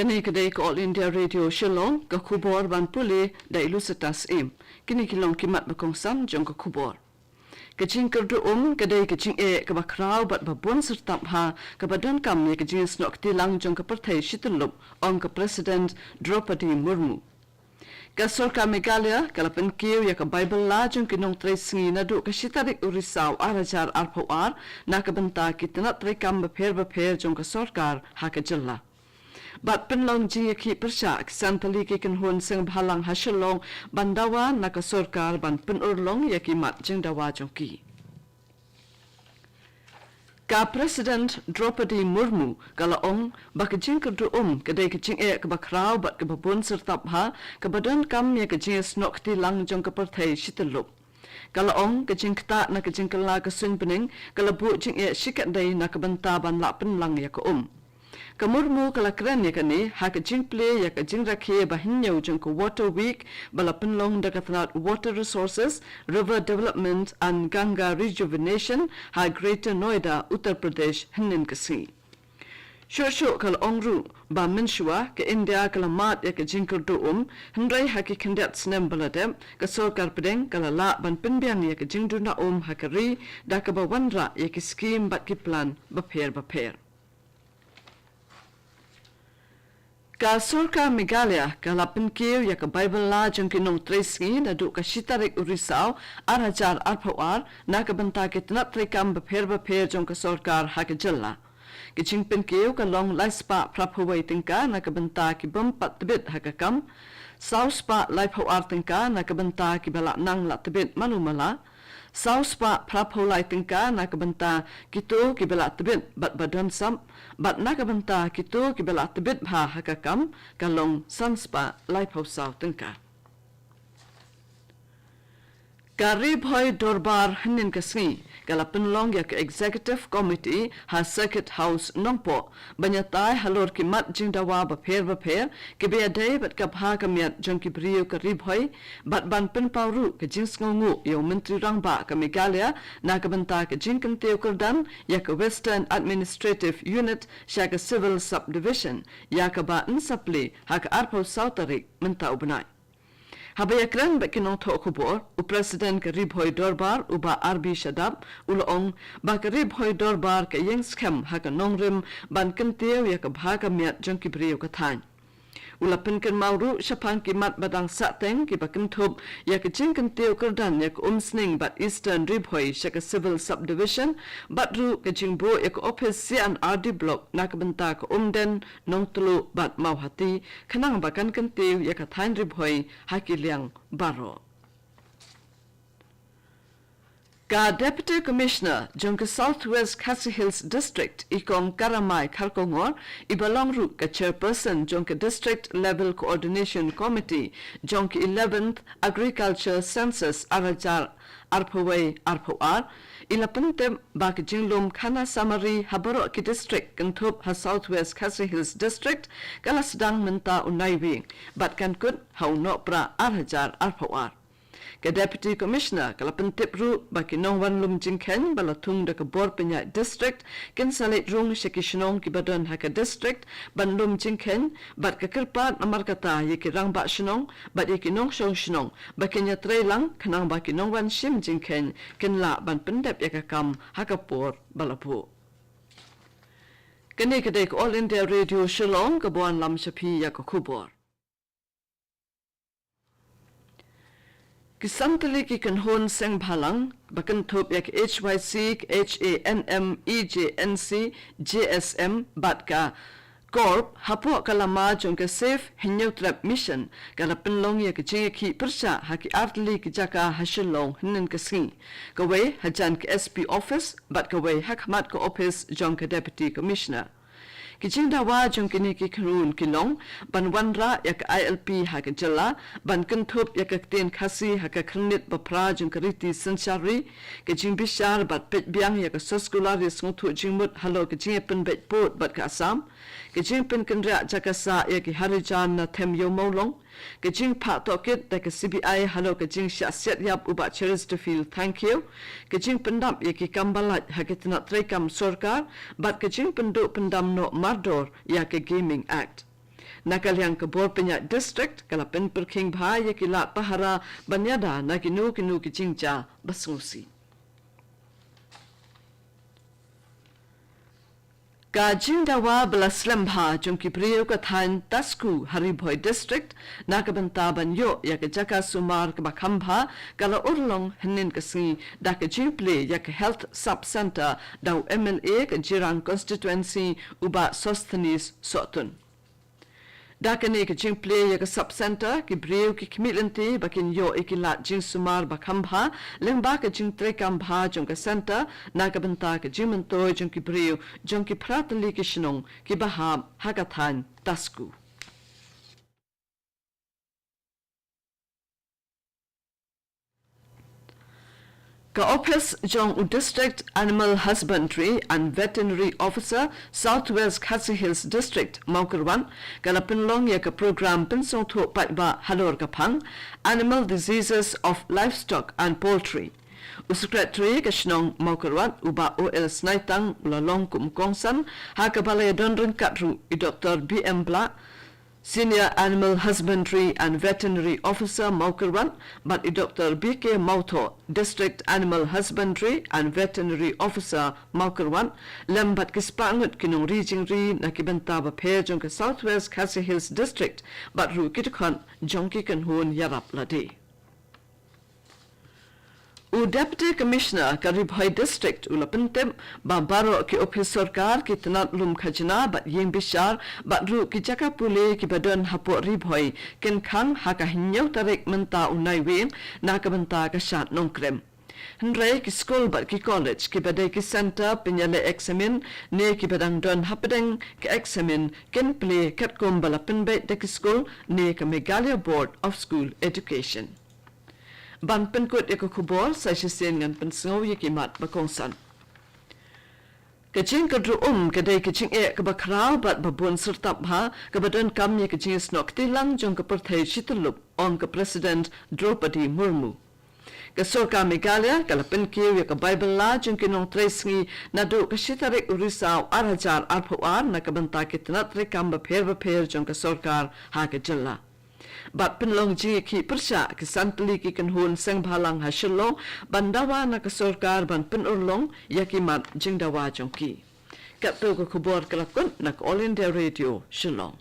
Kani kadai All India Radio Shillong ka khubor ban puli da ilusatas im kini kilong kimat bakongsan jong ka khubor kaching kerdu kadai kaching ka bakraw bat babon sertap ha ka badan kam ye kaching snok tilang jong ka parthai shitulup on ka President Draupadi Murmu ka Sorka Meghalaya kalapan kiw ya ka Bible la jong kinong tresingi na du ka shitarik urisaw arajar arpawar na ka banta kitna trekam bapher jong ka sorkar ha ka jalla Bat penlong ji ki persya santali ki kan hun sing bhalang ha Shillong bandawa na ka sorkar ban penurlong ya ki mat jing dawa jongki ka President Draupadi Murmu kalaong bakajing kerdu kadai kaching ka bakraw bat ka babun serta ha ka badan kam ya kaching snok ti lang jong ka parthai shitelup kalaong kaching kta na kaching kala ka sun pening kalabu jing shikat dai na ka banta ban la penlang ya ka Kamurmu kala keren ya kani ha ka jing play ya ka jing rakhe bahinyau jong ko water week bala penlong da katnat water resources river development and Ganga rejuvenation ha Greater Noida Uttar Pradesh hinin kasi Shosho kala ongru ba menshua ke India kala mat ya ka jing kurdu hendrai ha ki kandat snem baladem ka sorkar pedeng kala la ban penbiang ya ka jing duna ha ka ri da ka ba wanra ya ki scheme bat ki plan bapher Ka Sorka Meghalaya kalapin kiw ya ka Bible la jong kinong tresingi na du ka shitarik urisaw arajar arpawar na ka banta kitnat trekam bapher jong ka sorkar ha ka jalla. Kiching pin kiw ka long laispa prapaway tingka na ka banta ki bumpat tibit ha ka kam. Sauspa laipawar tingka na ka banta ki balak nang la tibit manumala. Sauspa prapawlay tingka na ka banta kito ki balak tibit bat badan sam. Bat nakabanta kito kibala tibit bha hakakam kalong sanspa laipaw saw tingka. Karib hoy dorbar hanin kasngi kalapin long yak executive committee ha circuit house nongpo banyatay halor ki mat jing dawa bapher kibe day bat kapha kamyat jong ki brio karib hoy bat ban pin pawru ka jing sngongu yo mentri rangba ka Meghalaya nakabanta ka jing kanteu kurdan yak western administrative unit shaka civil subdivision yakaba insapli hak arpaw sautarik menta ubnai Habayakran bakinong to kubor u President ka Ribhoy Dorbar uba RB Shadab ulong ba ka Ribhoy Dorbar ka yeng scam ha ka nongrim ban kanteu ya ka bhaga miat jong ki brio ka than ulapin kan mauru shapan ki mat badang sateng ki bakin thub ya ka jing kanteu kurdan ya ka sning bat Eastern Ribhoy shaka civil subdivision batru ka jingbo ya ka office sian RD block na ka banta ka den nongtulu bat mauhati kanang bakan kanteu ya ka than Ribhoy hakiliang baro Ka Deputy Commissioner jong ka Southwest Khasi Hills District ikong Karamay Kharkongor ibalong ru ka Chairperson jong ka District Level Coordination Committee jong ka 11th Agriculture Census arajar arpaway arpawar ilapantem ba ka jinglom khana summary habaro ki district kanthop ha Southwest Khasi Hills District kala sedang menta unaiwi bat kan kut hau no pra arajar arpawar Ka Deputy Commissioner kalapan tipru baki nongwan lum jingken balatung da ka bor penya district ken salit rung shekishnong ki badan ha ka district ban lum jingken bat ka kirpat namar kata ye ki rang ba shnong bat ye ki nong shong shnong bakenya trailang kanang baki nongwan shim jingken ken la ban pendep ya ka kam ha ka por balapu Kani kadek All India Radio Shillong ka buan lam shapi ya ka kubor Kisantali ki kanhon seng bhalang bakan thop yak HYC HANM EJNC JSM batka Corp hapo kalama jong ka safe hinyotrap mission kala penlong yak jing ki persya haki artli ki jaka Shillong hinin kasing kawe hajan ka SP office bat kawe hakmat ka office jong ka Deputy Commissioner Kijing dawa jong kini ki krun kilong ban wanra yak ILP ha ka jala ban kenthup yak ten Khasi ha ka khnit bapra jong kariti sanchari kijing bishar bat pet biang yak soscularis ngothu jingmut halo kijing pen bet pot bat ka Assam kijing pen kendra jakasa yak harijan na them yo molong kijing pha tokit da ka CBI halo kijing shasiat yap uba Chesterfield thank you kijing pendam yak kambalat ha kitna trekam sorkar bat kijing pendu pendam no Mardor ya ke Gaming Act. Nakaliang kabor penya district kalapen perking bha yakila pahara banyada nakinu kinu kijingja basungusi. Kajing dawa belaslam bha jungki priyo kathan tasku Haribhoi district nakabanta banyo yak jaka sumar kabakambha kala urlong henin kasi dak jiple yak health sub center daw MLA ka jirang constituency uba Sosthenes Sotun. Dakane ka jing play yak sub center ki breu ki kmilanti bakin yo ikilat jing sumar bakambha lengba ka jing trekambha jong ka center nakabanta ka jing mantoy jong ki breu jong ki pratali ki shnong ki baham hakathan tasku. Ka Office Jong District Animal Husbandry and Veterinary Officer Southwest Khasi Hills District Maukarwan kala pinlong ya ka program pinsong tho patba halor kapang Animal Diseases of Livestock and Poultry. Secretary Kashnong Maukarwan uba OL Snaitang ulalong kumkongsan hakabala donren katru I Dr. BM Black Senior Animal Husbandry and Veterinary Officer Maukarwan, but Dr. BK Mauto, District Animal Husbandry and Veterinary Officer Maukarwan, lambat kispangut kinong region ri nakibenta ba pe jong ka Southwest Khasi Hills District, but ru kitukon jongki kanhun yarap ladi. U Deputy Commissioner Haribhoi District ulapentem ba baro ki office sarkar ki tanat lum khajna bat yeng bishar bat ru ki jaka pule ki badon hapo ribhoi ken khang haka hinyo tarik menta unai wen nakabenta ka shat nongkrem. Henry ki school bat ki college ki badai ki center pinyale examin ne ki badang don hapedeng ki examin ken play kat kom balapen bet de ki school ne ka Meghalaya Board of School Education. Ban penkut eko kubol sa sisen ngan pensngaw yikimat bakongsan. Kajing kadru kadai kajing kabakraw bat babun sertap ha kabadon kam ye kajing snok tilang jong kaperthai shitulup on ka President Draupadi Murmu. Kasorka Meghalaya kalapen kiw ya ka Bible la jong kinong tresngi nadu kashitarik urisaw arhajar arpuar na kabanta kitnat rekam bapher jong kasorkar ha kajalla. Bat pinlong ji ki persya ki santli ki kanhun sang bhalang ha Shillong bandawa na kasorkar ban pinurlong yakimat jingdawa jongki. Kapto ko kubor kalakun nak All India Radio Shillong.